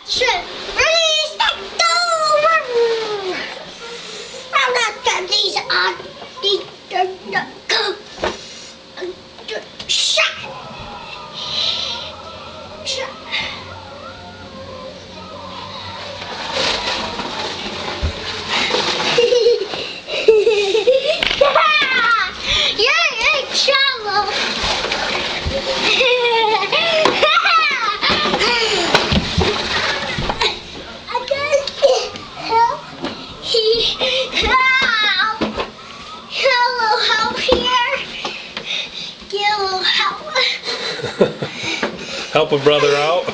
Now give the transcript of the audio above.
action! Release the door! I'm not done these on the shut! Shut! You're in trouble! Hello, help here. Yellow help. Help a brother out.